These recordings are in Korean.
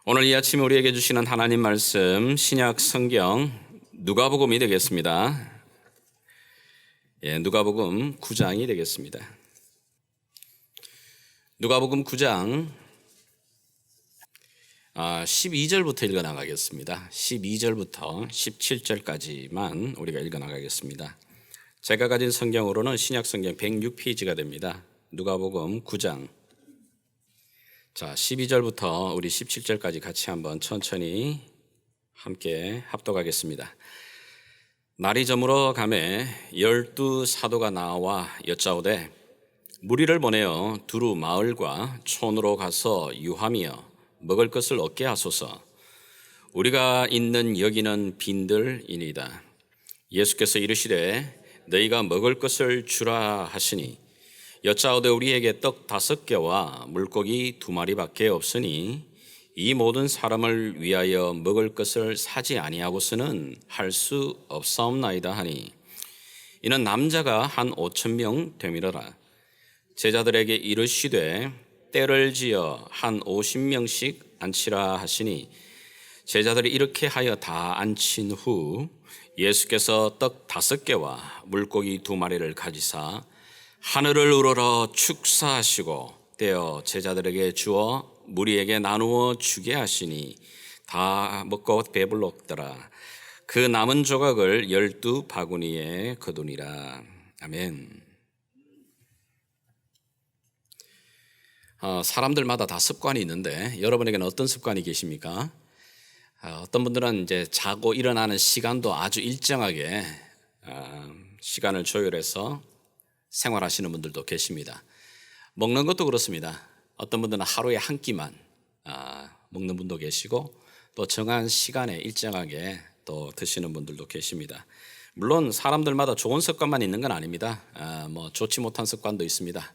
오늘 이 아침에 우리에게 주시는 하나님 말씀 신약 성경 누가복음이 되겠습니다. 누가복음 9장이 되겠습니다. 누가복음 9장 12절부터 읽어나가겠습니다. 12절부터 17절까지만 우리가 읽어나가겠습니다. 제가 가진 성경으로는 신약 성경 106페이지가 됩니다. 누가복음 9장 12절부터 우리 17절까지 같이 한번 천천히 함께 합독하겠습니다. 날이 저물어 가매 12 사도가 나와 여짜오되 무리를 보내어 두루 마을과 촌으로 가서 유하며 먹을 것을 얻게 하소서. 우리가 있는 여기는 빈들이니이다. 예수께서 이르시되 너희가 먹을 것을 주라 하시니 여짜오되 우리에게 떡 5개와 물고기 2마리밖에 없으니 이 모든 사람을 위하여 먹을 것을 사지 아니하고서는 할 수 없사옵나이다 하니 이는 남자가 한 5,000명 되밀어라. 제자들에게 이르시되 때를 지어 한 50명씩 앉히라 하시니 제자들이 이렇게 하여 다 앉힌 후 예수께서 떡 5개와 물고기 2마리를 가지사 하늘을 우러러 축사하시고 떼어 제자들에게 주어 무리에게 나누어 주게 하시니 다 먹고 배불렀더라. 그 남은 조각을 12 바구니에 거두니라. 아멘. 사람들마다 다 습관이 있는데 여러분에게는 어떤 습관이 계십니까? 어떤 분들은 이제 자고 일어나는 시간도 아주 일정하게 시간을 조율해서 생활하시는 분들도 계십니다. 먹는 것도 그렇습니다. 어떤 분들은 하루에 한 끼만 먹는 분도 계시고 또 정한 시간에 일정하게 또 드시는 분들도 계십니다. 물론 사람들마다 좋은 습관만 있는 건 아닙니다. 좋지 못한 습관도 있습니다.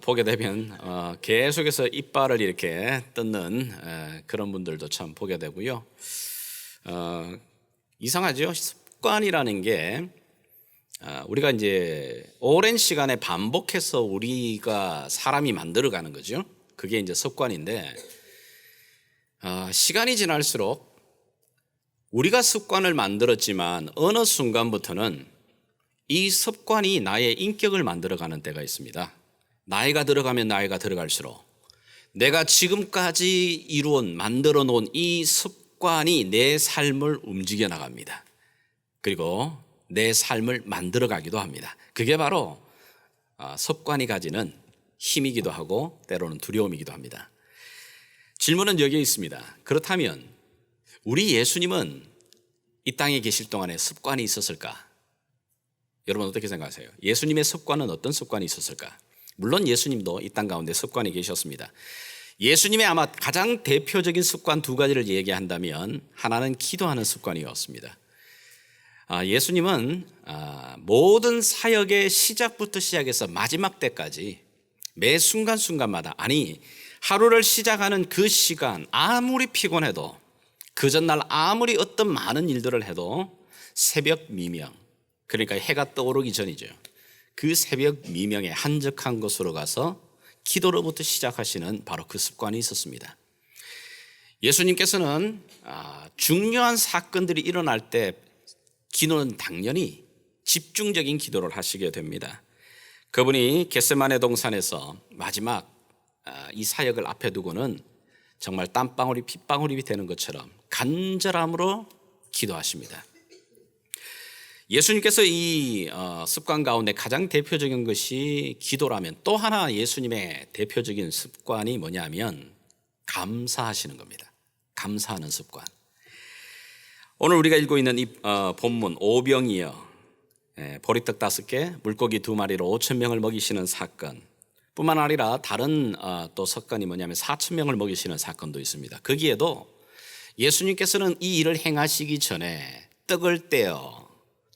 보게 되면 계속해서 이빨을 이렇게 뜯는 그런 분들도 참 보게 되고요. 이상하죠? 습관이라는 게 우리가 이제 오랜 시간에 반복해서 우리가 사람이 만들어가는 거죠. 그게 이제 습관인데 시간이 지날수록 우리가 습관을 만들었지만 어느 순간부터는 이 습관이 나의 인격을 만들어가는 때가 있습니다. 나이가 들어가면 나이가 들어갈수록 내가 지금까지 만들어 놓은 이 습관이 내 삶을 움직여 나갑니다. 그리고 내 삶을 만들어가기도 합니다. 그게 바로 습관이 가지는 힘이기도 하고 때로는 두려움이기도 합니다. 질문은 여기에 있습니다. 그렇다면 우리 예수님은 이 땅에 계실 동안에 습관이 있었을까? 여러분 어떻게 생각하세요? 예수님의 습관은 어떤 습관이 있었을까? 물론 예수님도 이 땅 가운데 습관이 계셨습니다. 예수님의 아마 가장 대표적인 습관 2가지를 얘기한다면 하나는 기도하는 습관이었습니다. 예수님은 모든 사역의 시작부터 시작해서 마지막 때까지 매 순간순간마다 하루를 시작하는 그 시간 아무리 피곤해도 그 전날 아무리 어떤 많은 일들을 해도 새벽 미명, 그러니까 해가 떠오르기 전이죠. 그 새벽 미명에 한적한 곳으로 가서 기도로부터 시작하시는 바로 그 습관이 있었습니다. 예수님께서는 중요한 사건들이 일어날 때 기도는 당연히 집중적인 기도를 하시게 됩니다. 그분이 겟세마네 동산에서 마지막 이 사역을 앞에 두고는 정말 땀방울이 핏방울이 되는 것처럼 간절함으로 기도하십니다. 예수님께서 이 습관 가운데 가장 대표적인 것이 기도라면 또 하나 예수님의 대표적인 습관이 뭐냐면 감사하시는 겁니다. 감사하는 습관. 오늘 우리가 읽고 있는 이 본문 오병이어 보리떡 5개 물고기 2마리로 5,000명을 먹이시는 사건 뿐만 아니라 다른 또 사건이 뭐냐면 4,000명을 먹이시는 사건도 있습니다. 거기에도 예수님께서는 이 일을 행하시기 전에 떡을 떼어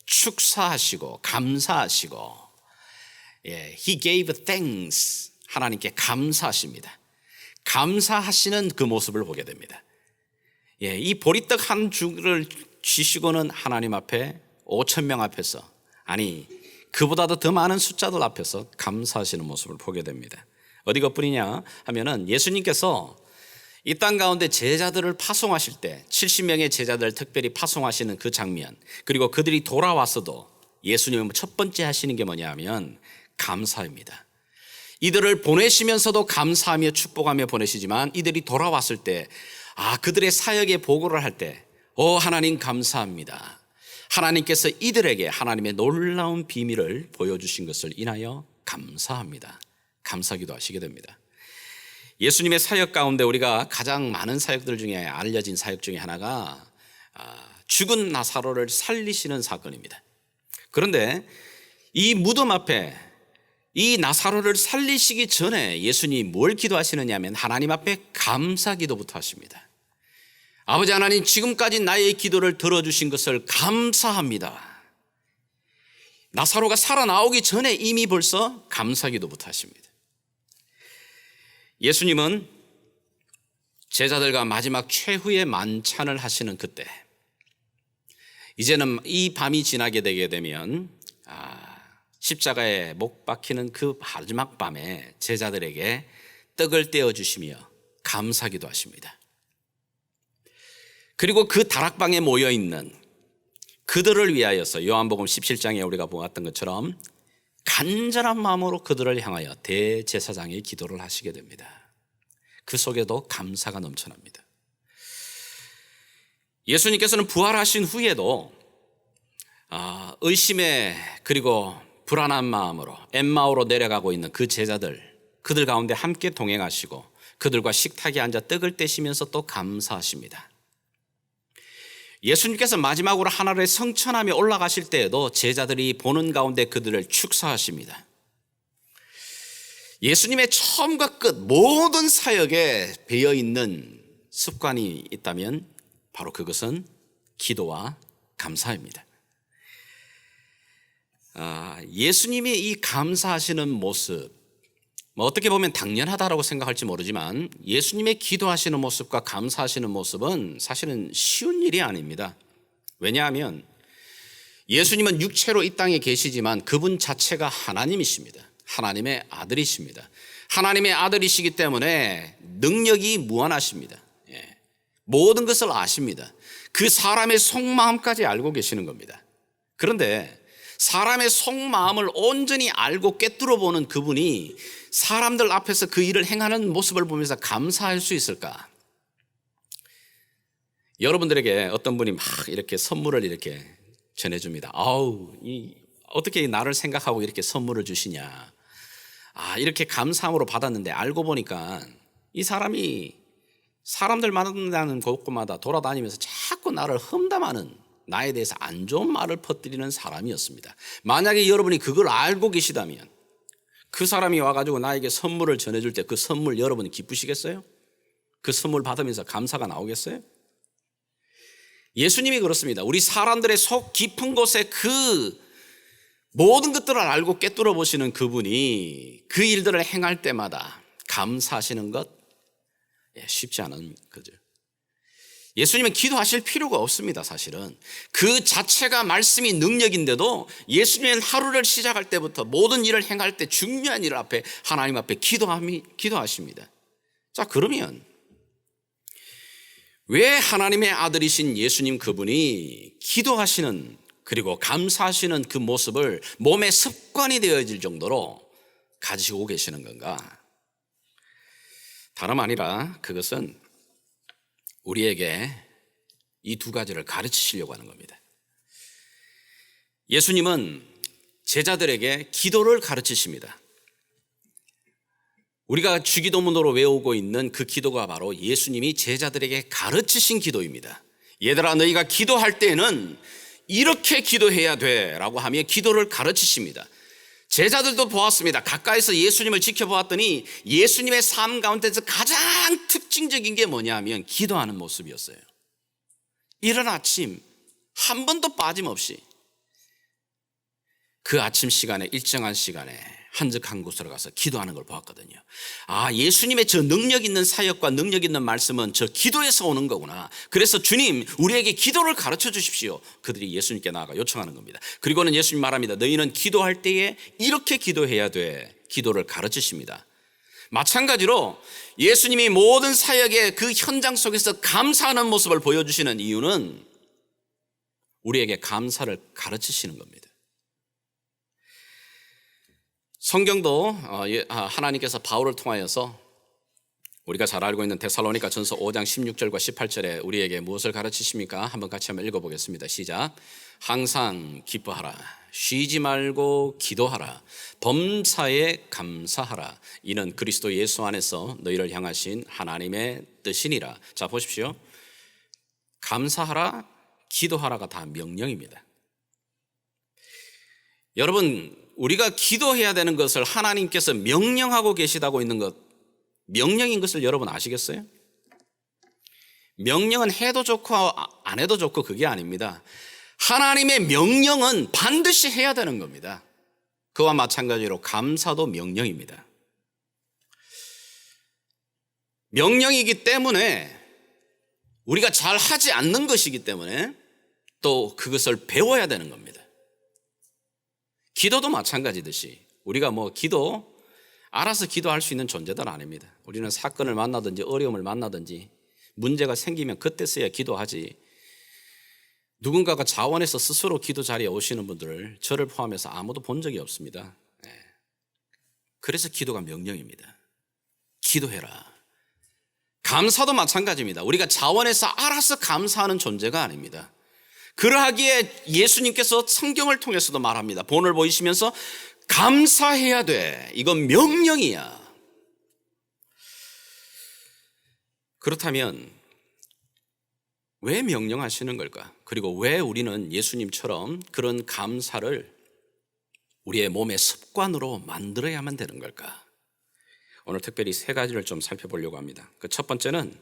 축사하시고 감사하시고 He gave thanks 하나님께 감사하십니다. 감사하시는 그 모습을 보게 됩니다. 이 보리떡 한 줄을 쥐시고는 하나님 앞에 5,000명 앞에서 그보다도 더 많은 숫자들 앞에서 감사하시는 모습을 보게 됩니다. 어디 것뿐이냐 하면은 예수님께서 이 땅 가운데 제자들을 파송하실 때 70명의 제자들을 특별히 파송하시는 그 장면, 그리고 그들이 돌아왔어도 예수님은 첫 번째 하시는 게 뭐냐면 감사입니다. 이들을 보내시면서도 감사하며 축복하며 보내시지만 이들이 돌아왔을 때 그들의 사역에 보고를 할 때 하나님 감사합니다. 하나님께서 이들에게 하나님의 놀라운 비밀을 보여주신 것을 인하여 감사합니다. 감사기도 하시게 됩니다. 예수님의 사역 가운데 우리가 가장 많은 사역들 중에 알려진 사역 중에 하나가 죽은 나사로를 살리시는 사건입니다. 그런데 이 무덤 앞에 이 나사로를 살리시기 전에 예수님이 뭘 기도하시느냐 하면 하나님 앞에 감사기도부터 하십니다. 아버지 하나님, 지금까지 나의 기도를 들어주신 것을 감사합니다. 나사로가 살아나오기 전에 이미 벌써 감사기도부터 하십니다. 예수님은 제자들과 마지막 최후의 만찬을 하시는 그때, 이제는 이 밤이 지나게 되게 되면 십자가에 못 박히는 그 마지막 밤에 제자들에게 떡을 떼어주시며 감사기도 하십니다. 그리고 그 다락방에 모여있는 그들을 위하여서 요한복음 17장에 우리가 보았던 것처럼 간절한 마음으로 그들을 향하여 대제사장의 기도를 하시게 됩니다. 그 속에도 감사가 넘쳐납니다. 예수님께서는 부활하신 후에도 의심에 그리고 불안한 마음으로 엠마오로 내려가고 있는 그 제자들, 그들 가운데 함께 동행하시고 그들과 식탁에 앉아 떡을 떼시면서 또 감사하십니다. 예수님께서 마지막으로 하늘에 성천하며 올라가실 때에도 제자들이 보는 가운데 그들을 축사하십니다. 예수님의 처음과 끝 모든 사역에 배어있는 습관이 있다면 바로 그것은 기도와 감사입니다. 예수님이 이 감사하시는 모습, 어떻게 보면 당연하다고 생각할지 모르지만 예수님의 기도하시는 모습과 감사하시는 모습은 사실은 쉬운 일이 아닙니다. 왜냐하면 예수님은 육체로 이 땅에 계시지만 그분 자체가 하나님이십니다. 하나님의 아들이십니다. 하나님의 아들이시기 때문에 능력이 무한하십니다. 모든 것을 아십니다. 그 사람의 속마음까지 알고 계시는 겁니다. 그런데 사람의 속마음을 온전히 알고 꿰뚫어 보는 그분이 사람들 앞에서 그 일을 행하는 모습을 보면서 감사할 수 있을까? 여러분들에게 어떤 분이 막 이렇게 선물을 이렇게 전해줍니다. 어떻게 나를 생각하고 이렇게 선물을 주시냐. 이렇게 감사함으로 받았는데 알고 보니까 이 사람이 사람들 만나는 곳마다 돌아다니면서 자꾸 나를 험담하는, 나에 대해서 안 좋은 말을 퍼뜨리는 사람이었습니다. 만약에 여러분이 그걸 알고 계시다면 그 사람이 와가지고 나에게 선물을 전해줄 때 그 선물 여러분이 기쁘시겠어요? 그 선물 받으면서 감사가 나오겠어요? 예수님이 그렇습니다. 우리 사람들의 속 깊은 곳에 그 모든 것들을 알고 꿰뚫어 보시는 그분이 그 일들을 행할 때마다 감사하시는 것 쉽지 않은 거죠. 예수님은 기도하실 필요가 없습니다. 사실은 그 자체가 말씀이 능력인데도 예수님은 하루를 시작할 때부터 모든 일을 행할 때 중요한 일 앞에 하나님 앞에 기도하십니다. 자, 그러면 왜 하나님의 아들이신 예수님 그분이 기도하시는 그리고 감사하시는 그 모습을 몸의 습관이 되어질 정도로 가지고 계시는 건가? 다름 아니라 그것은 우리에게 이 두 가지를 가르치시려고 하는 겁니다. 예수님은 제자들에게 기도를 가르치십니다. 우리가 주기도문으로 외우고 있는 그 기도가 바로 예수님이 제자들에게 가르치신 기도입니다. 얘들아, 너희가 기도할 때는 이렇게 기도해야 돼 라고 하며 기도를 가르치십니다. 제자들도 보았습니다. 가까이서 예수님을 지켜보았더니 예수님의 삶 가운데서 가장 특징적인 게 뭐냐면 기도하는 모습이었어요. 이른 아침 한 번도 빠짐없이 그 아침 시간에, 일정한 시간에 한적 한 곳으로 가서 기도하는 걸 보았거든요. 예수님의 저 능력 있는 사역과 능력 있는 말씀은 저 기도에서 오는 거구나. 그래서 주님, 우리에게 기도를 가르쳐 주십시오. 그들이 예수님께 나아가 요청하는 겁니다. 그리고는 예수님 말합니다. 너희는 기도할 때에 이렇게 기도해야 돼. 기도를 가르치십니다. 마찬가지로 예수님이 모든 사역의 그 현장 속에서 감사하는 모습을 보여주시는 이유는 우리에게 감사를 가르치시는 겁니다. 성경도 하나님께서 바울을 통하여서 우리가 잘 알고 있는 데살로니가 전서 5장 16절과 18절에 우리에게 무엇을 가르치십니까? 한번 같이 한번 읽어보겠습니다. 시작. 항상 기뻐하라. 쉬지 말고 기도하라. 범사에 감사하라. 이는 그리스도 예수 안에서 너희를 향하신 하나님의 뜻이니라. 자, 보십시오. 감사하라, 기도하라가 다 명령입니다. 여러분, 우리가 기도해야 되는 것을 하나님께서 명령하고 계시다고 있는 것, 명령인 것을 여러분 아시겠어요? 명령은 해도 좋고 안 해도 좋고 그게 아닙니다. 하나님의 명령은 반드시 해야 되는 겁니다. 그와 마찬가지로 감사도 명령입니다. 명령이기 때문에 우리가 잘 하지 않는 것이기 때문에 또 그것을 배워야 되는 겁니다. 기도도 마찬가지듯이 우리가 기도 알아서 기도할 수 있는 존재들 아닙니다. 우리는 사건을 만나든지 어려움을 만나든지 문제가 생기면 그때서야 기도하지, 누군가가 자원해서 스스로 기도 자리에 오시는 분들을 저를 포함해서 아무도 본 적이 없습니다. 그래서 기도가 명령입니다. 기도해라. 감사도 마찬가지입니다. 우리가 자원해서 알아서 감사하는 존재가 아닙니다. 그러하기에 예수님께서 성경을 통해서도 말합니다. 본을 보이시면서 감사해야 돼. 이건 명령이야. 그렇다면 왜 명령하시는 걸까? 그리고 왜 우리는 예수님처럼 그런 감사를 우리의 몸의 습관으로 만들어야만 되는 걸까? 오늘 특별히 세 가지를 좀 살펴보려고 합니다. 그 첫 번째는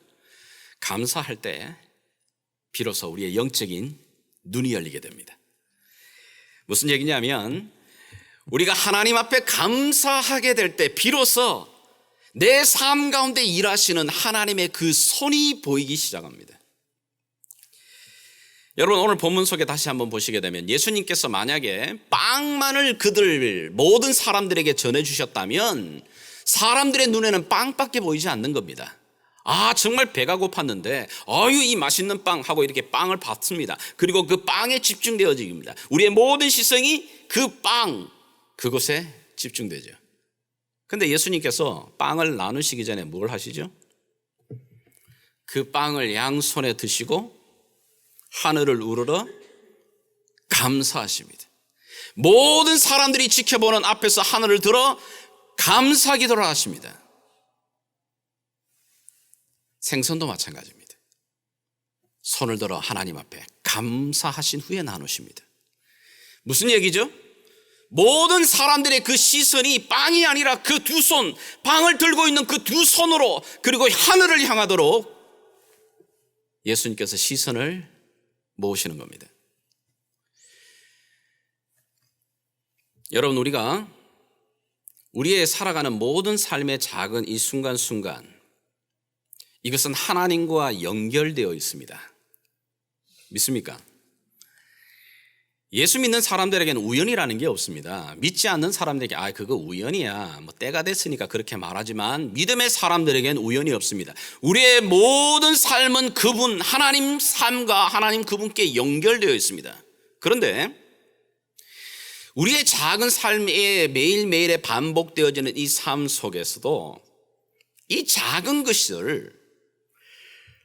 감사할 때 비로소 우리의 영적인 눈이 열리게 됩니다. 무슨 얘기냐면 우리가 하나님 앞에 감사하게 될 때 비로소 내 삶 가운데 일하시는 하나님의 그 손이 보이기 시작합니다. 여러분, 오늘 본문 속에 다시 한번 보시게 되면 예수님께서 만약에 빵만을 그들 모든 사람들에게 전해주셨다면 사람들의 눈에는 빵밖에 보이지 않는 겁니다. 정말 배가 고팠는데 이 맛있는 빵 하고 이렇게 빵을 받습니다. 그리고 그 빵에 집중되어집니다. 우리의 모든 시선이 그 빵, 그곳에 집중되죠. 근데 예수님께서 빵을 나누시기 전에 뭘 하시죠? 그 빵을 양손에 드시고 하늘을 우러러 감사하십니다. 모든 사람들이 지켜보는 앞에서 하늘을 들어 감사 기도를 하십니다. 생선도 마찬가지입니다. 손을 들어 하나님 앞에 감사하신 후에 나누십니다. 무슨 얘기죠? 모든 사람들의 그 시선이 빵이 아니라 그 두 손, 빵을 들고 있는 그 두 손으로 그리고 하늘을 향하도록 예수님께서 시선을 모으시는 겁니다. 여러분, 우리가 우리의 살아가는 모든 삶의 작은 이 순간순간, 이것은 하나님과 연결되어 있습니다. 믿습니까? 예수 믿는 사람들에게는 우연이라는 게 없습니다. 믿지 않는 사람들에게 그거 우연이야, 때가 됐으니까 그렇게 말하지만 믿음의 사람들에게는 우연이 없습니다. 우리의 모든 삶은 그분, 하나님 삶과 하나님 그분께 연결되어 있습니다. 그런데 우리의 작은 삶에 매일매일에 반복되어지는 이 삶 속에서도 이 작은 것을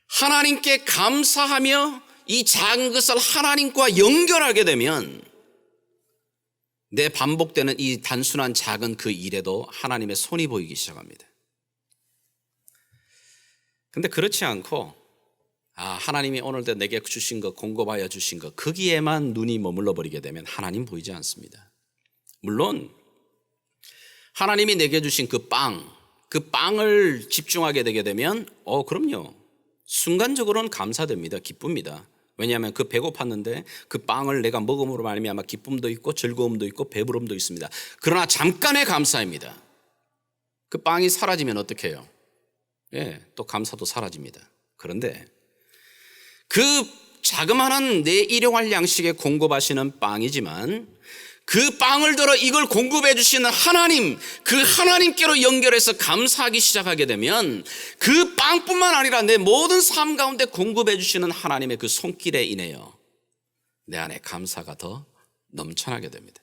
하나님께 감사하며 이 작은 것을 하나님과 연결하게 되면 내 반복되는 이 단순한 작은 그 일에도 하나님의 손이 보이기 시작합니다. 근데 그렇지 않고 하나님이 오늘도 내게 주신 것, 공급하여 주신 것, 거기에만 눈이 머물러 버리게 되면 하나님 보이지 않습니다. 물론 하나님이 내게 주신 그 빵을 집중하게 되게 되면 그럼요, 순간적으로는 감사됩니다. 기쁩니다. 왜냐하면 그 배고팠는데 그 빵을 내가 먹음으로 말미암아 기쁨도 있고 즐거움도 있고 배부름도 있습니다. 그러나 잠깐의 감사입니다. 그 빵이 사라지면 어떻게 해요? 또 감사도 사라집니다. 그런데 그 자그마한 내 일용할 양식에 공급하시는 빵이지만 그 빵을 들어 이걸 공급해 주시는 하나님, 그 하나님께로 연결해서 감사하기 시작하게 되면 그 빵뿐만 아니라 내 모든 삶 가운데 공급해 주시는 하나님의 그 손길에 인하여 내 안에 감사가 더 넘쳐나게 됩니다.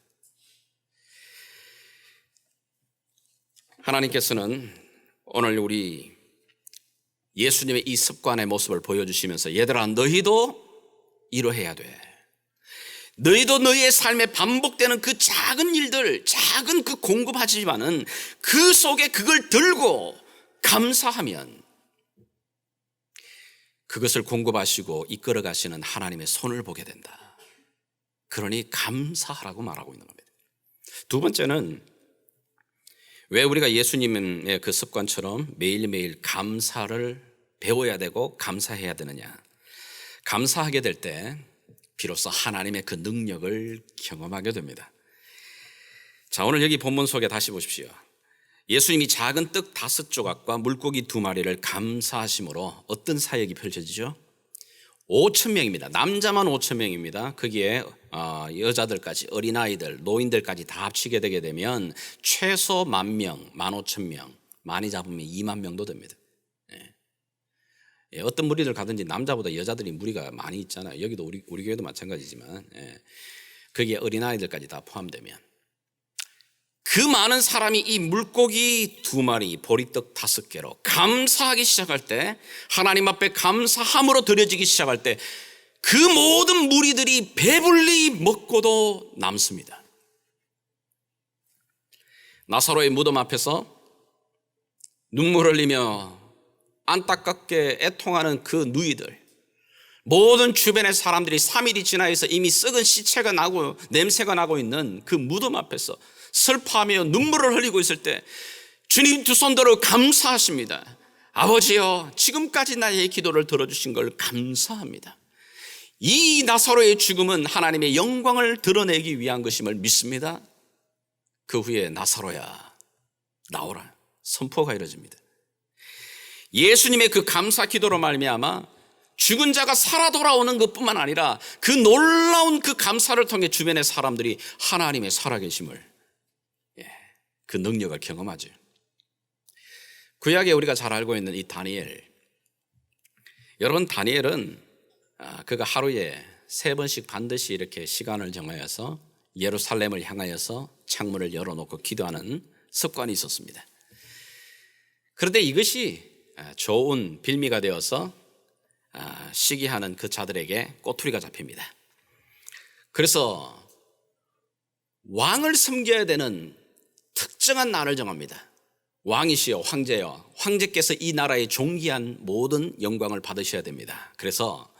하나님께서는 오늘 우리 예수님의 이 습관의 모습을 보여주시면서 얘들아 너희도 이러해야 돼. 너희도 너희의 삶에 반복되는 그 작은 일들, 작은 그 공급하지만은 그 속에 그걸 들고 감사하면 그것을 공급하시고 이끌어 가시는 하나님의 손을 보게 된다. 그러니 감사하라고 말하고 있는 겁니다. 두 번째는 왜 우리가 예수님의 그 습관처럼 매일매일 감사를 배워야 되고 감사해야 되느냐. 감사하게 될 때 비로소 하나님의 그 능력을 경험하게 됩니다. 자, 오늘 여기 본문 속에 다시 보십시오. 예수님이 작은 떡 5조각과 물고기 2마리를 감사하심으로 어떤 사역이 펼쳐지죠? 5,000명입니다. 남자만 5,000명입니다. 거기에 여자들까지, 어린아이들, 노인들까지 다 합치게 되게 되면 최소 10,000명, 15,000명, 많이 잡으면 2만 명도 됩니다. 어떤 무리들 가든지 남자보다 여자들이 무리가 많이 있잖아요. 여기도 우리 교회도 마찬가지지만 거기에 어린아이들까지 다 포함되면 그 많은 사람이 이 물고기 2마리, 보리떡 5개로 감사하기 시작할 때, 하나님 앞에 감사함으로 드려지기 시작할 때 그 모든 무리들이 배불리 먹고도 남습니다. 나사로의 무덤 앞에서 눈물 흘리며 안타깝게 애통하는 그 누이들, 모든 주변의 사람들이 3일이 지나서 이미 썩은 시체가 나고 냄새가 나고 있는 그 무덤 앞에서 슬퍼하며 눈물을 흘리고 있을 때 주님 두 손 들어 감사하십니다. 아버지여, 지금까지 나의 기도를 들어주신 걸 감사합니다. 이 나사로의 죽음은 하나님의 영광을 드러내기 위한 것임을 믿습니다. 그 후에 나사로야 나오라 선포가 이루어집니다. 예수님의 그 감사 기도로 말미암아 죽은 자가 살아 돌아오는 것뿐만 아니라 그 놀라운 그 감사를 통해 주변의 사람들이 하나님의 살아계심을, 그 능력을 경험하죠. 구약에 우리가 잘 알고 있는 이 다니엘, 여러분 다니엘은 그가 하루에 3번씩 반드시 이렇게 시간을 정하여서 예루살렘을 향하여서 창문을 열어놓고 기도하는 습관이 있었습니다. 그런데 이것이 좋은 빌미가 되어서 시기하는 그 자들에게 꼬투리가 잡힙니다. 그래서 왕을 섬겨야 되는 특정한 날을 정합니다. 왕이시여, 황제여, 황제께서 이 나라의 존귀한 모든 영광을 받으셔야 됩니다. 그래서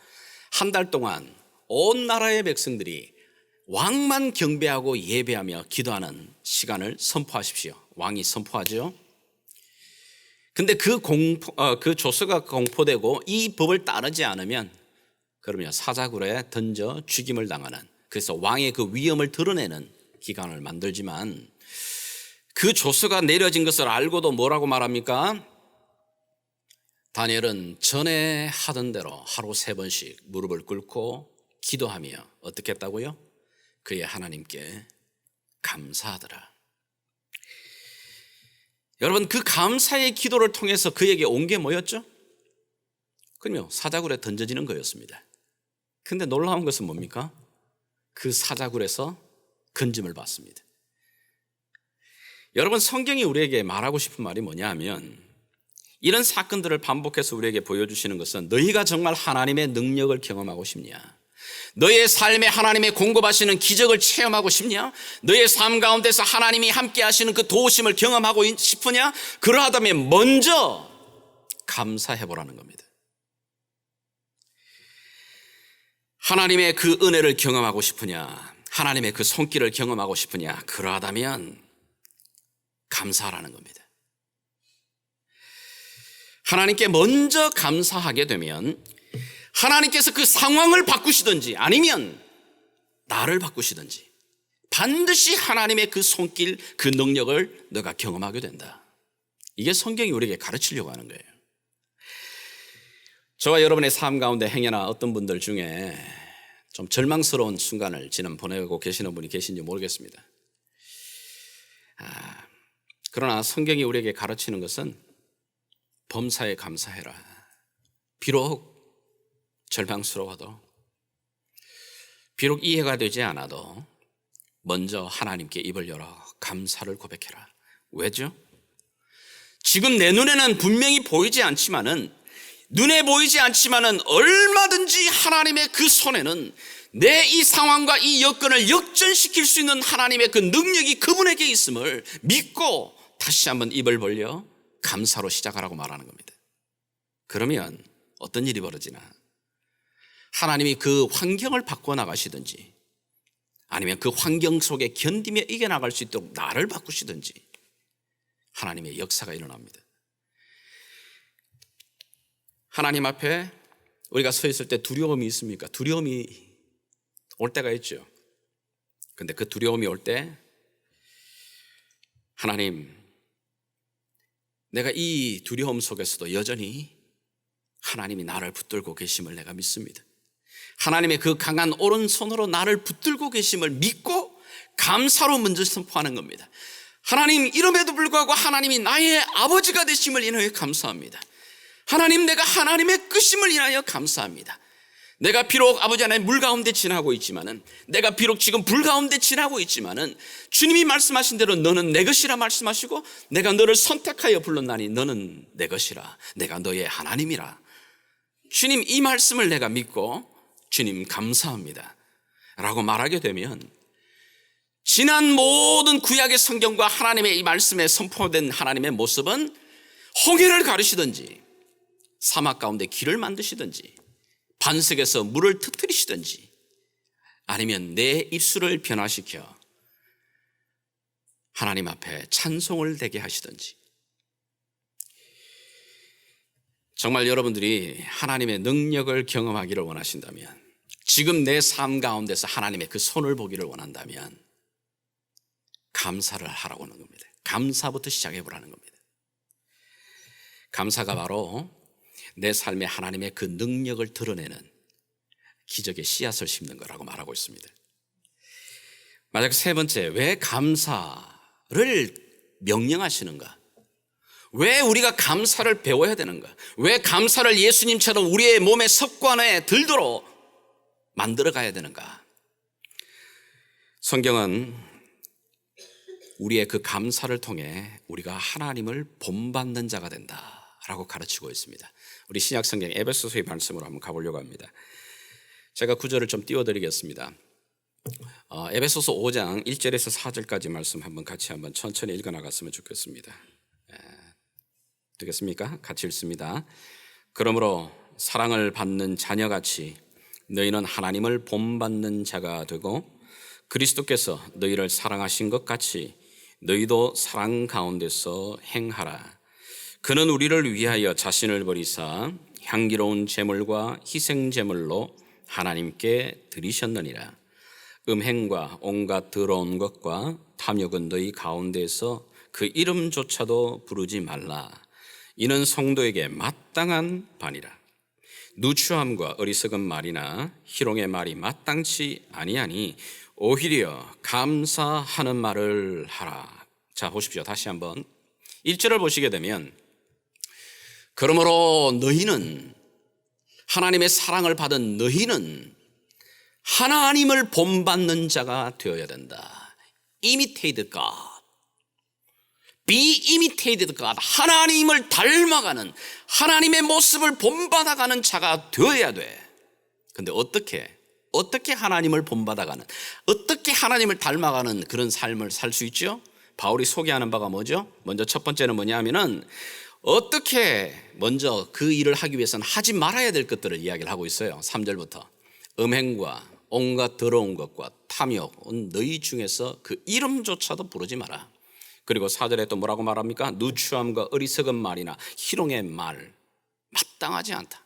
한 달 동안 온 나라의 백성들이 왕만 경배하고 예배하며 기도하는 시간을 선포하십시오. 왕이 선포하죠. 근데 그 조서가 공포되고 이 법을 따르지 않으면 그러면 사자굴에 던져 죽임을 당하는, 그래서 왕의 그 위엄을 드러내는 기간을 만들지만, 그 조서가 내려진 것을 알고도 뭐라고 말합니까? 다니엘은 전에 하던 대로 하루 3번씩 무릎을 꿇고 기도하며 어떻게 했다고요? 그의 하나님께 감사하더라. 여러분, 그 감사의 기도를 통해서 그에게 온 게 뭐였죠? 그럼요, 사자굴에 던져지는 거였습니다. 근데 놀라운 것은 뭡니까? 그 사자굴에서 건짐을 받습니다. 여러분, 성경이 우리에게 말하고 싶은 말이 뭐냐 하면, 이런 사건들을 반복해서 우리에게 보여주시는 것은 너희가 정말 하나님의 능력을 경험하고 싶냐? 너의 삶에 하나님의 공급하시는 기적을 체험하고 싶냐? 너의 삶 가운데서 하나님이 함께 하시는 그 도우심을 경험하고 싶으냐? 그러하다면 먼저 감사해보라는 겁니다. 하나님의 그 은혜를 경험하고 싶으냐? 하나님의 그 손길을 경험하고 싶으냐? 그러하다면 감사하라는 겁니다. 하나님께 먼저 감사하게 되면 하나님께서 그 상황을 바꾸시든지 아니면 나를 바꾸시든지 반드시 하나님의 그 손길, 그 능력을 너가 경험하게 된다. 이게 성경이 우리에게 가르치려고 하는 거예요. 저와 여러분의 삶 가운데 행여나 어떤 분들 중에 좀 절망스러운 순간을 지금 보내고 계시는 분이 계신지 모르겠습니다. 그러나 성경이 우리에게 가르치는 것은 범사에 감사해라. 비록 절망스러워도, 비록 이해가 되지 않아도 먼저 하나님께 입을 열어 감사를 고백해라. 왜죠? 지금 내 눈에는 분명히 보이지 않지만은, 눈에 보이지 않지만은 얼마든지 하나님의 그 손에는 내 이 상황과 이 여건을 역전시킬 수 있는 하나님의 그 능력이 그분에게 있음을 믿고 다시 한번 입을 벌려 감사로 시작하라고 말하는 겁니다. 그러면 어떤 일이 벌어지나? 하나님이 그 환경을 바꿔나가시든지, 아니면 그 환경 속에 견디며 이겨나갈 수 있도록 나를 바꾸시든지 하나님의 역사가 일어납니다. 하나님 앞에 우리가 서 있을 때 두려움이 있습니까? 두려움이 올 때가 있죠. 근데 그 두려움이 올 때 하나님, 내가 이 두려움 속에서도 여전히 하나님이 나를 붙들고 계심을 내가 믿습니다. 하나님의 그 강한 오른손으로 나를 붙들고 계심을 믿고 감사로 먼저 선포하는 겁니다. 하나님, 이름에도 불구하고 하나님이 나의 아버지가 되심을 인하여 감사합니다. 하나님, 내가 하나님의 끝임을 인하여 감사합니다. 내가 비록 아버지 하나님 물 가운데 지나고 있지만은, 내가 비록 지금 불 가운데 지나고 있지만은 주님이 말씀하신 대로 너는 내 것이라 말씀하시고, 내가 너를 선택하여 불렀나니 너는 내 것이라, 내가 너의 하나님이라. 주님, 이 말씀을 내가 믿고 주님 감사합니다 라고 말하게 되면, 지난 모든 구약의 성경과 하나님의 이 말씀에 선포된 하나님의 모습은 홍해를 가르시든지, 사막 가운데 길을 만드시든지, 반석에서 물을 터뜨리시든지, 아니면 내 입술을 변화시켜 하나님 앞에 찬송을 되게 하시든지, 정말 여러분들이 하나님의 능력을 경험하기를 원하신다면, 지금 내 삶 가운데서 하나님의 그 손을 보기를 원한다면 감사를 하라고 하는 겁니다. 감사부터 시작해 보라는 겁니다. 감사가 바로 내 삶에 하나님의 그 능력을 드러내는 기적의 씨앗을 심는 거라고 말하고 있습니다. 마지막 세 번째, 왜 감사를 명령하시는가? 왜 우리가 감사를 배워야 되는가? 왜 감사를 예수님처럼 우리의 몸의 습관에 들도록 만들어 가야 되는가? 성경은 우리의 그 감사를 통해 우리가 하나님을 본받는 자가 된다라고 가르치고 있습니다. 우리 신약 성경 에베소서의 말씀으로 한번 가보려고 합니다. 제가 구절을 좀 띄워드리겠습니다. 에베소서 5장 1절에서 4절까지 말씀 한번 같이 한번 천천히 읽어나갔으면 좋겠습니다. 되겠습니까? 같이 읽습니다. 그러므로 사랑을 받는 자녀같이 너희는 하나님을 본받는 자가 되고, 그리스도께서 너희를 사랑하신 것 같이 너희도 사랑 가운데서 행하라. 그는 우리를 위하여 자신을 버리사 향기로운 제물과 희생 제물로 하나님께 드리셨느니라. 음행과 온갖 더러운 것과 탐욕은 너희 가운데서 그 이름조차도 부르지 말라. 이는 성도에게 마땅한 바니라. 누추함과 어리석은 말이나 희롱의 말이 마땅치 아니하니 오히려 감사하는 말을 하라. 자, 보십시오. 다시 한번 1절을 보시게 되면, 그러므로 너희는, 하나님의 사랑을 받은 너희는 하나님을 본받는 자가 되어야 된다. Imitate God. Be imitated God. 하나님을 닮아가는, 하나님의 모습을 본받아가는 자가 되어야 돼. 근데 어떻게 하나님을 본받아가는, 어떻게 하나님을 닮아가는 그런 삶을 살 수 있죠? 바울이 소개하는 바가 뭐죠? 먼저 첫 번째는 뭐냐 하면은, 어떻게 먼저 그 일을 하기 위해서는 하지 말아야 될 것들을 이야기를 하고 있어요. 3절부터 음행과 온갖 더러운 것과 탐욕은 너희 중에서 그 이름조차도 부르지 마라. 그리고 4절에 또 뭐라고 말합니까? 누추함과 어리석은 말이나 희롱의 말 마땅하지 않다.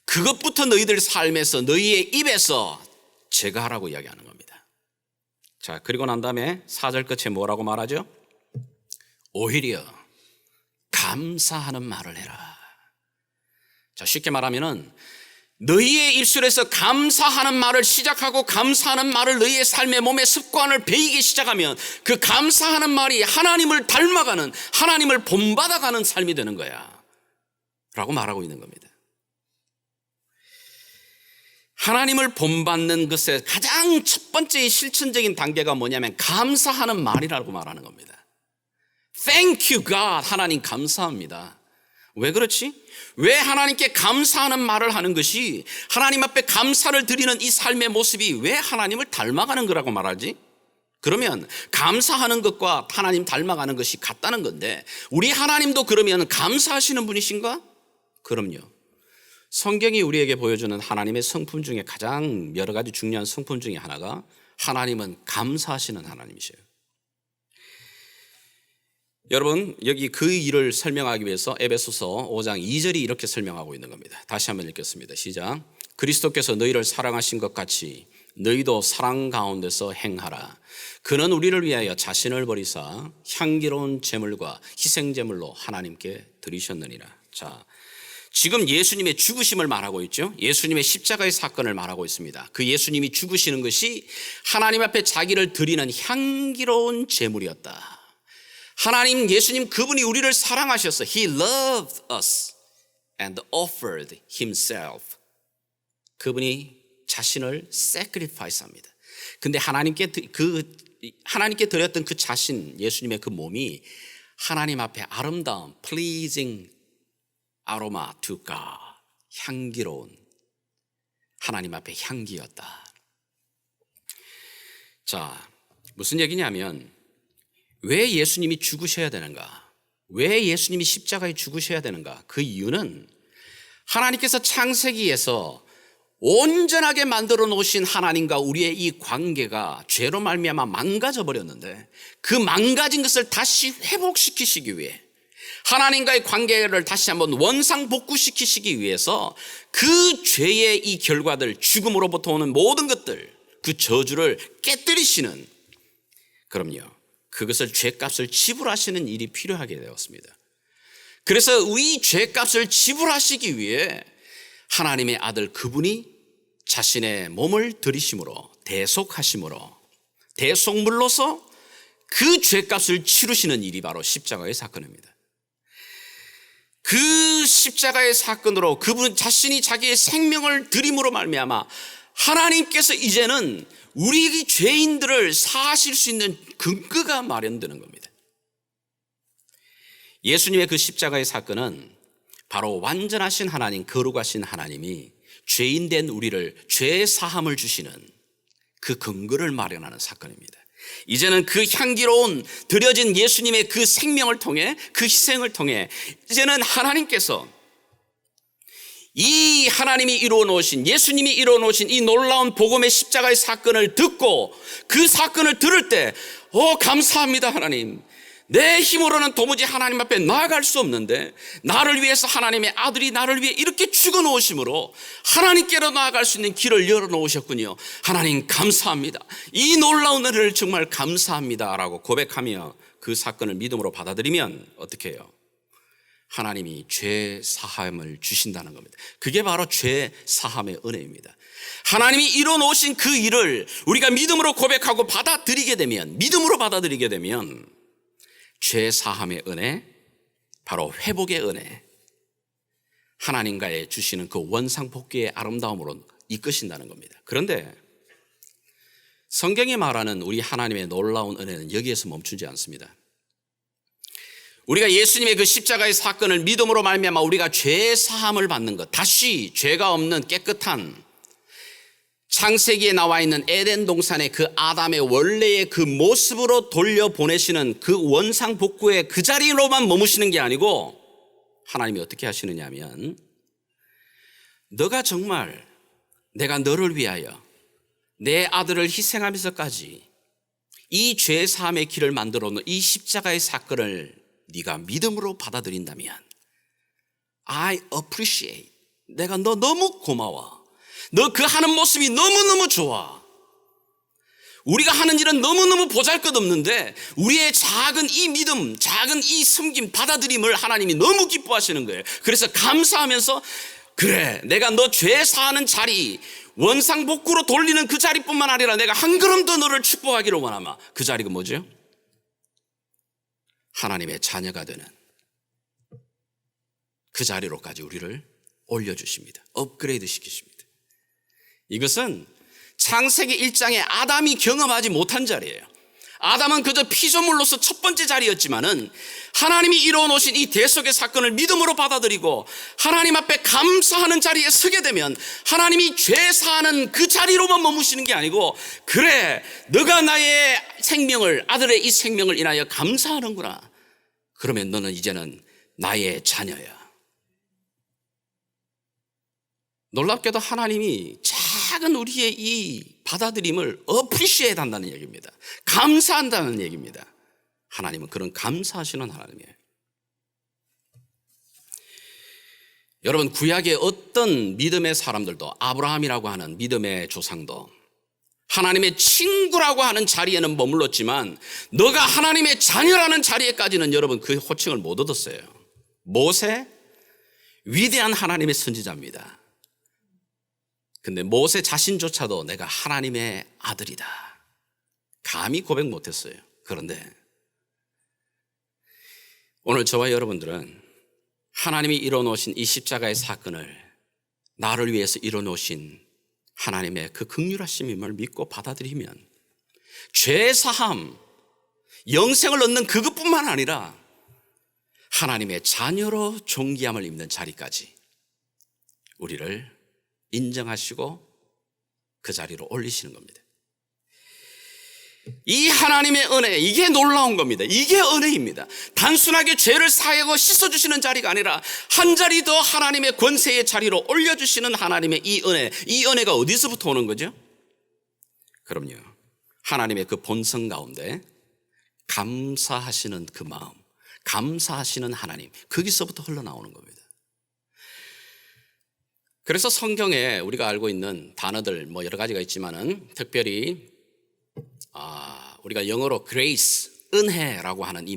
그것부터 너희들 삶에서, 너희의 입에서 제거하라고 이야기하는 겁니다. 자, 그리고 난 다음에 4절 끝에 뭐라고 말하죠? 오히려 감사하는 말을 해라. 자, 쉽게 말하면은 너희의 입술에서 감사하는 말을 시작하고 감사하는 말을 너희의 삶의 몸의 습관을 배이기 시작하면 그 감사하는 말이 하나님을 닮아가는, 하나님을 본받아가는 삶이 되는 거야 라고 말하고 있는 겁니다. 하나님을 본받는 것의 가장 첫 번째 실천적인 단계가 뭐냐면 감사하는 말이라고 말하는 겁니다. Thank you God. 하나님 감사합니다. 왜 그렇지? 왜 하나님께 감사하는 말을 하는 것이, 하나님 앞에 감사를 드리는 이 삶의 모습이 왜 하나님을 닮아가는 거라고 말하지? 그러면 감사하는 것과 하나님 닮아가는 것이 같다는 건데, 우리 하나님도 그러면 감사하시는 분이신가? 그럼요. 성경이 우리에게 보여주는 하나님의 성품 중에 가장 여러 가지 중요한 성품 중에 하나가 하나님은 감사하시는 하나님이셔요. 여러분, 여기 그 일을 설명하기 위해서 에베소서 5장 2절이 이렇게 설명하고 있는 겁니다. 다시 한번 읽겠습니다. 시작. 그리스도께서 너희를 사랑하신 것 같이 너희도 사랑 가운데서 행하라. 그는 우리를 위하여 자신을 버리사 향기로운 제물과 희생제물로 하나님께 드리셨느니라. 자, 지금 예수님의 죽으심을 말하고 있죠. 예수님의 십자가의 사건을 말하고 있습니다. 그 예수님이 죽으시는 것이 하나님 앞에 자기를 드리는 향기로운 제물이었다. 하나님, 예수님 그분이 우리를 사랑하셔서 He loved us and offered Himself. 그분이 자신을 sacrifice 합니다. 근데 하나님께 드렸던 그 자신, 예수님의 그 몸이 하나님 앞에 아름다운 pleasing aroma to God, 향기로운 하나님 앞에 향기였다. 자, 무슨 얘기냐면 왜 예수님이 죽으셔야 되는가? 왜 예수님이 십자가에 죽으셔야 되는가? 그 이유는 하나님께서 창세기에서 온전하게 만들어 놓으신 하나님과 우리의 이 관계가 죄로 말미암아 망가져 버렸는데, 그 망가진 것을 다시 회복시키시기 위해, 하나님과의 관계를 다시 한번 원상복구시키시기 위해서 그 죄의 이 결과들, 죽음으로부터 오는 모든 것들, 그 저주를 깨뜨리시는, 그럼요, 그것을 죄값을 지불하시는 일이 필요하게 되었습니다. 그래서 이 죄값을 지불하시기 위해 하나님의 아들 그분이 자신의 몸을 들이심으로, 대속하심으로, 대속물로서 그 죄값을 치르시는 일이 바로 십자가의 사건입니다. 그 십자가의 사건으로 그분 자신이 자기의 생명을 드림으로 말미암아 하나님께서 이제는 우리 죄인들을 사하실 수 있는 근거가 마련되는 겁니다. 예수님의 그 십자가의 사건은 바로 완전하신 하나님, 거룩하신 하나님이 죄인된 우리를 죄 사함을 주시는 그 근거를 마련하는 사건입니다. 이제는 그 향기로운 드려진 예수님의 그 생명을 통해, 그 희생을 통해 이제는 하나님께서 이 하나님이 이루어 놓으신, 예수님이 이루어 놓으신 이 놀라운 복음의 십자가의 사건을 듣고 그 사건을 들을 때 감사합니다 하나님. 내 힘으로는 도무지 하나님 앞에 나아갈 수 없는데 나를 위해서 하나님의 아들이 나를 위해 이렇게 죽어 놓으심으로 하나님께로 나아갈 수 있는 길을 열어 놓으셨군요. 하나님 감사합니다. 이 놀라운 은혜를 정말 감사합니다 라고 고백하며 그 사건을 믿음으로 받아들이면 어떻게 해요? 하나님이 죄 사함을 주신다는 겁니다. 그게 바로 죄 사함의 은혜입니다. 하나님이 이뤄 놓으신 그 일을 우리가 믿음으로 고백하고 받아들이게 되면, 믿음으로 받아들이게 되면 죄 사함의 은혜, 바로 회복의 은혜, 하나님과의 주시는 그 원상복귀의 아름다움으로 이끄신다는 겁니다. 그런데 성경이 말하는 우리 하나님의 놀라운 은혜는 여기에서 멈추지 않습니다. 우리가 예수님의 그 십자가의 사건을 믿음으로 말미암아 우리가 죄 사함을 받는 것, 다시 죄가 없는 깨끗한 창세기에 나와 있는 에덴 동산의 그 아담의 원래의 그 모습으로 돌려보내시는 그 원상복구의 그 자리로만 머무시는 게 아니고 하나님이 어떻게 하시느냐 하면, 너가 정말 내가 너를 위하여 내 아들을 희생하면서까지 이 죄 사함의 길을 만들어 놓은 이 십자가의 사건을 네가 믿음으로 받아들인다면 I appreciate, 내가 너 너무 고마워, 너 그 하는 모습이 너무너무 좋아, 우리가 하는 일은 너무너무 보잘것없는데 우리의 작은 이 믿음, 작은 이 섬김, 받아들임을 하나님이 너무 기뻐하시는 거예요. 그래서 감사하면서 그래, 내가 너 죄 사하는 자리, 원상복구로 돌리는 그 자리뿐만 아니라 내가 한 걸음 더 너를 축복하기를 원하마. 그 자리가 뭐죠? 하나님의 자녀가 되는 그 자리로까지 우리를 올려주십니다. 업그레이드 시키십니다. 이것은 창세기 1장에 아담이 경험하지 못한 자리예요. 아담은 그저 피조물로서 첫 번째 자리였지만은 하나님이 이루어 놓으신 이 대속의 사건을 믿음으로 받아들이고 하나님 앞에 감사하는 자리에 서게 되면 하나님이 죄 사하는 그 자리로만 머무시는 게 아니고, 그래, 너가 나의 생명을, 아들의 이 생명을 인하여 감사하는구나. 그러면 너는 이제는 나의 자녀야. 놀랍게도 하나님이 작은 우리의 이 받아들임을 어프리시에이트 한다는 얘기입니다. 감사한다는 얘기입니다. 하나님은 그런 감사하시는 하나님이에요. 여러분, 구약의 어떤 믿음의 사람들도, 아브라함이라고 하는 믿음의 조상도 하나님의 친구라고 하는 자리에는 머물렀지만 너가 하나님의 자녀라는 자리에까지는 여러분 그 호칭을 못 얻었어요. 모세, 위대한 하나님의 선지자입니다. 근데 모세 자신조차도 내가 하나님의 아들이다 감히 고백 못했어요. 그런데 오늘 저와 여러분들은 하나님이 이뤄놓으신 이 십자가의 사건을 나를 위해서 이뤄놓으신 하나님의 그 긍휼하심임을 믿고 받아들이면 죄사함, 영생을 얻는 그것뿐만 아니라 하나님의 자녀로 존귀함을 입는 자리까지 우리를 인정하시고 그 자리로 올리시는 겁니다. 이 하나님의 은혜, 이게 놀라운 겁니다. 이게 은혜입니다. 단순하게 죄를 사하고 씻어주시는 자리가 아니라 한 자리 더 하나님의 권세의 자리로 올려주시는 하나님의 이 은혜, 이 은혜가 어디서부터 오는 거죠? 그럼요, 하나님의 그 본성 가운데 감사하시는 그 마음, 감사하시는 하나님, 거기서부터 흘러나오는 겁니다. 그래서 성경에 우리가 알고 있는 단어들 뭐 여러 가지가 있지만은 특별히 우리가 영어로 grace, 은혜라고 하는 이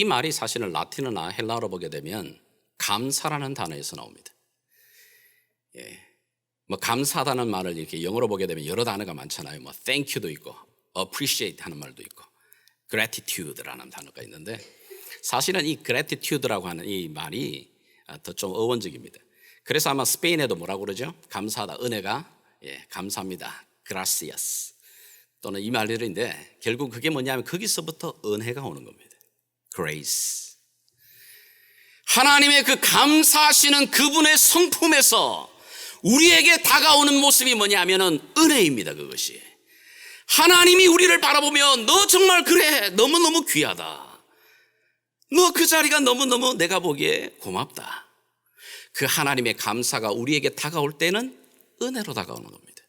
말이 사실은 라틴어나 헬라어로 보게 되면 감사라는 단어에서 나옵니다. 예. 뭐 감사하다는 말을 이렇게 영어로 보게 되면 여러 단어가 많잖아요. 뭐 thank you도 있고 appreciate 하는 말도 있고 gratitude라는 단어가 있는데, 사실은 이 gratitude라고 하는 이 말이 더 좀 어원적입니다. 그래서 아마 스페인에도 뭐라고 그러죠? 감사하다, 은혜가, 감사합니다, gracias, 또는 이 말들인데 결국 그게 뭐냐면 거기서부터 은혜가 오는 겁니다. grace. 하나님의 그 감사하시는 그분의 성품에서 우리에게 다가오는 모습이 뭐냐면은 은혜입니다. 그것이 하나님이 우리를 바라보며 너 정말 그래, 너무너무 귀하다, 너 그 자리가 너무너무 내가 보기에 고맙다. 그 하나님의 감사가 우리에게 다가올 때는 은혜로 다가오는 겁니다.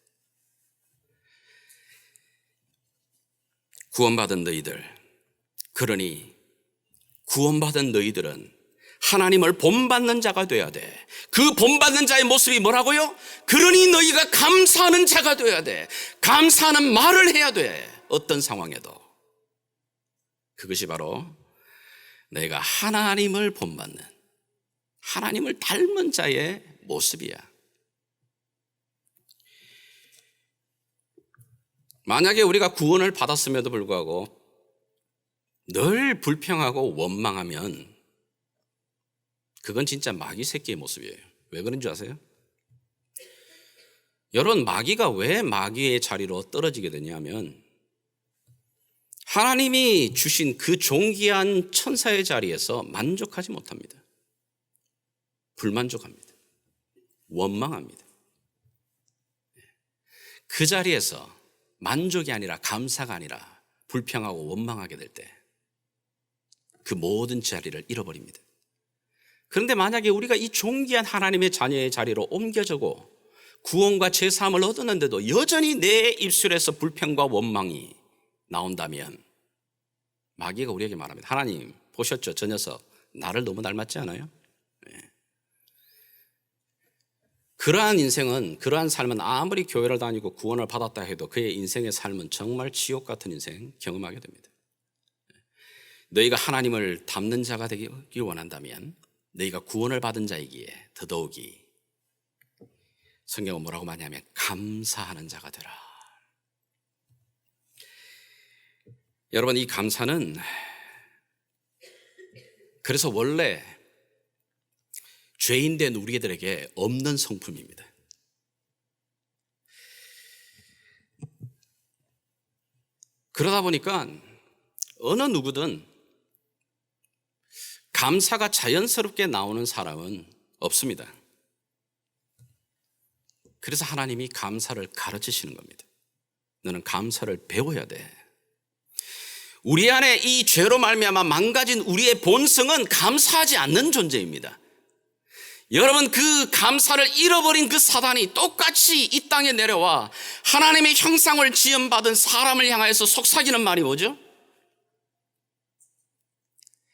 구원받은 너희들, 그러니 구원받은 너희들은 하나님을 본받는 자가 돼야 돼. 그 본받는 자의 모습이 뭐라고요? 그러니 너희가 감사하는 자가 돼야 돼. 감사하는 말을 해야 돼. 어떤 상황에도. 그것이 바로 너희가 하나님을 본받는, 하나님을 닮은 자의 모습이야. 만약에 우리가 구원을 받았음에도 불구하고 늘 불평하고 원망하면 그건 진짜 마귀 새끼의 모습이에요. 왜 그런 줄 아세요? 여러분, 마귀가 왜 마귀의 자리로 떨어지게 되냐면 하나님이 주신 그 존귀한 천사의 자리에서 만족하지 못합니다. 불만족합니다. 원망합니다. 그 자리에서 만족이 아니라 감사가 아니라 불평하고 원망하게 될 때 그 모든 자리를 잃어버립니다. 그런데 만약에 우리가 이 존귀한 하나님의 자녀의 자리로 옮겨지고 구원과 제사함을 얻었는데도 여전히 내 입술에서 불평과 원망이 나온다면 마귀가 우리에게 말합니다. 하나님 보셨죠? 저 녀석 나를 너무 닮았지 않아요? 그러한 인생은, 그러한 삶은 아무리 교회를 다니고 구원을 받았다 해도 그의 인생의 삶은 정말 지옥 같은 인생 경험하게 됩니다. 너희가 하나님을 닮는 자가 되기 원한다면 너희가 구원을 받은 자이기에 더더욱이 성경은 뭐라고 말하냐면 감사하는 자가 되라. 여러분, 이 감사는 그래서 원래 죄인된 우리들에게 없는 성품입니다. 그러다 보니까 어느 누구든 감사가 자연스럽게 나오는 사람은 없습니다. 그래서 하나님이 감사를 가르치시는 겁니다. 너는 감사를 배워야 돼. 우리 안에 이 죄로 말미암아 망가진 우리의 본성은 감사하지 않는 존재입니다. 여러분, 그 감사를 잃어버린 그 사단이 똑같이 이 땅에 내려와 하나님의 형상을 지음받은 사람을 향하여서 속삭이는 말이 뭐죠?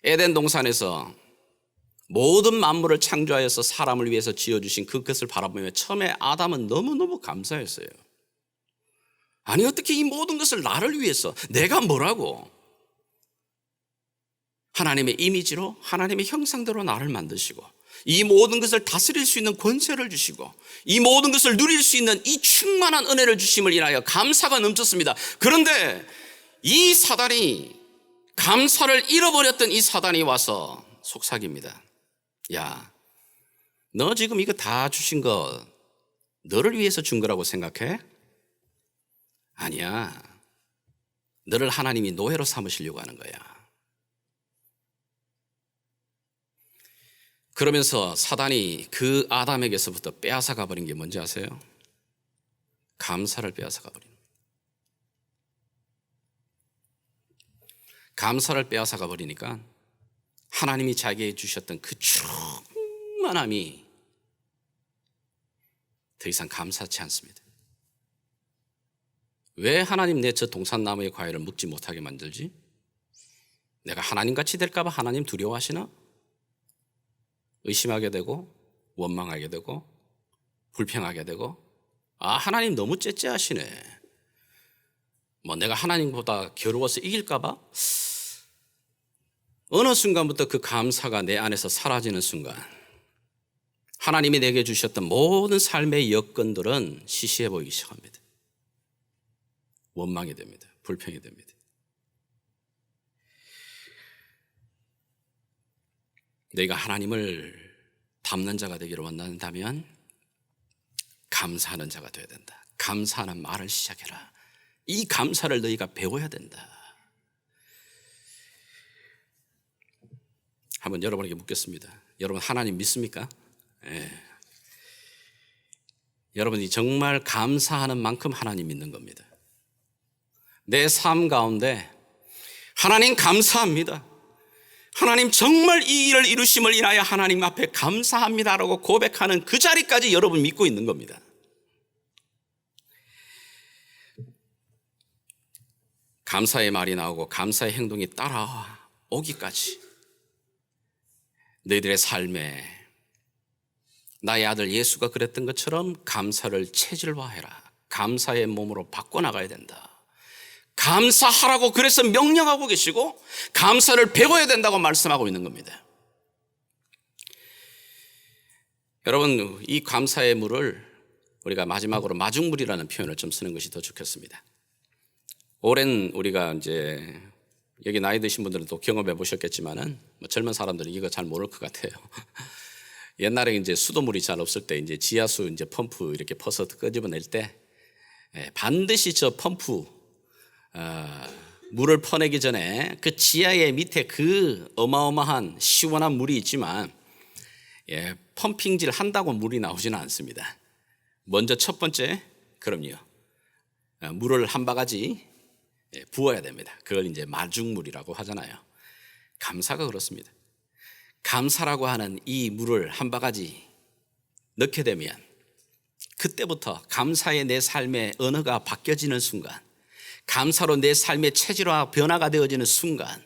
에덴 동산에서 모든 만물을 창조하여서 사람을 위해서 지어주신 그것을 바라보며 처음에 아담은 너무너무 감사했어요. 아니, 어떻게 이 모든 것을 나를 위해서, 내가 뭐라고? 하나님의 이미지로, 하나님의 형상대로 나를 만드시고 이 모든 것을 다스릴 수 있는 권세를 주시고 이 모든 것을 누릴 수 있는 이 충만한 은혜를 주심을 인하여 감사가 넘쳤습니다. 그런데 이 사단이, 감사를 잃어버렸던 이 사단이 와서 속삭입니다. 야, 너 지금 이거 다 주신 거 너를 위해서 준 거라고 생각해? 아니야. 너를 하나님이 노예로 삼으시려고 하는 거야. 그러면서 사단이 그 아담에게서부터 빼앗아가 버린 게 뭔지 아세요? 감사를 빼앗아가 버린. 감사를 빼앗아가 버리니까 하나님이 자기에게 주셨던 그 충만함이 더 이상 감사치 않습니다. 왜 하나님 내 저 동산나무의 과일을 먹지 못하게 만들지? 내가 하나님같이 될까 봐 하나님 두려워하시나? 의심하게 되고 원망하게 되고 불평하게 되고, 아, 하나님 너무 째째하시네. 뭐 내가 하나님보다 괴로워서 이길까 봐? 어느 순간부터 그 감사가 내 안에서 사라지는 순간 하나님이 내게 주셨던 모든 삶의 여건들은 시시해 보이기 시작합니다. 원망이 됩니다. 불평이 됩니다. 너희가 하나님을 닮는 자가 되기를 원한다면 감사하는 자가 되어야 된다. 감사하는 말을 시작해라. 이 감사를 너희가 배워야 된다. 한번 여러분에게 묻겠습니다. 여러분 하나님 믿습니까? 예. 여러분이 정말 감사하는 만큼 하나님 믿는 겁니다. 내 삶 가운데 하나님 감사합니다. 하나님 정말 이 일을 이루심을 인하여 하나님 앞에 감사합니다라고 고백하는 그 자리까지 여러분 믿고 있는 겁니다. 감사의 말이 나오고 감사의 행동이 따라오기까지 너희들의 삶에 나의 아들 예수가 그랬던 것처럼 감사를 체질화해라. 감사의 몸으로 바꿔나가야 된다. 감사하라고 그래서 명령하고 계시고 감사를 배워야 된다고 말씀하고 있는 겁니다. 여러분, 이 감사의 물을 우리가 마지막으로 마중물이라는 표현을 좀 쓰는 것이 더 좋겠습니다. 오랜 우리가 이제 여기 나이 드신 분들은 또 경험해 보셨겠지만은 뭐 젊은 사람들은 이거 잘 모를 것 같아요. 옛날에 이제 수돗물이 잘 없을 때 이제 지하수 이제 펌프 이렇게 퍼서 끄집어낼 때 반드시 저 펌프 물을 퍼내기 전에 그 지하의 밑에 그 어마어마한 시원한 물이 있지만 펌핑질 한다고 물이 나오지는 않습니다. 먼저 첫 번째, 그럼요, 물을 한 바가지 부어야 됩니다. 그걸 이제 마중물이라고 하잖아요. 감사가 그렇습니다. 감사라고 하는 이 물을 한 바가지 넣게 되면 그때부터 감사의 내 삶의 언어가 바뀌어지는 순간, 감사로 내 삶의 체질화 변화가 되어지는 순간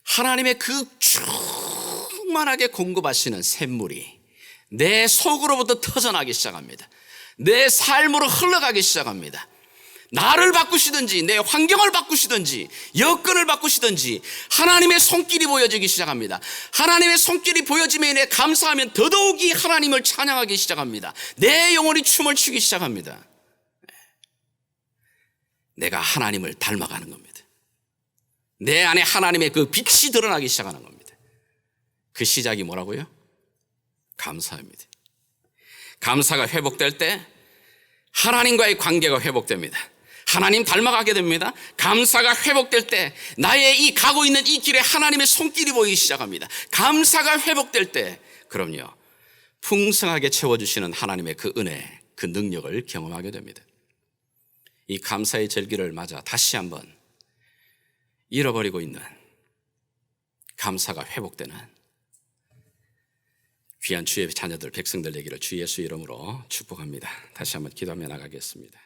하나님의 그 충만하게 공급하시는 샘물이 내 속으로부터 터져나기 시작합니다. 내 삶으로 흘러가기 시작합니다. 나를 바꾸시든지 내 환경을 바꾸시든지 여건을 바꾸시든지 하나님의 손길이 보여지기 시작합니다. 하나님의 손길이 보여지면 내 감사하면 더더욱이 하나님을 찬양하기 시작합니다. 내 영혼이 춤을 추기 시작합니다. 내가 하나님을 닮아가는 겁니다. 내 안에 하나님의 그 빛이 드러나기 시작하는 겁니다. 그 시작이 뭐라고요? 감사입니다. 감사가 회복될 때 하나님과의 관계가 회복됩니다. 하나님 닮아가게 됩니다. 감사가 회복될 때 나의 이 가고 있는 이 길에 하나님의 손길이 보이기 시작합니다. 감사가 회복될 때 그럼요, 풍성하게 채워주시는 하나님의 그 은혜, 그 능력을 경험하게 됩니다. 이 감사의 절기를 맞아 다시 한번 잃어버리고 있는 감사가 회복되는 귀한 주의 자녀들, 백성들 되기를 주 예수 이름으로 축복합니다. 다시 한번 기도하며 나가겠습니다.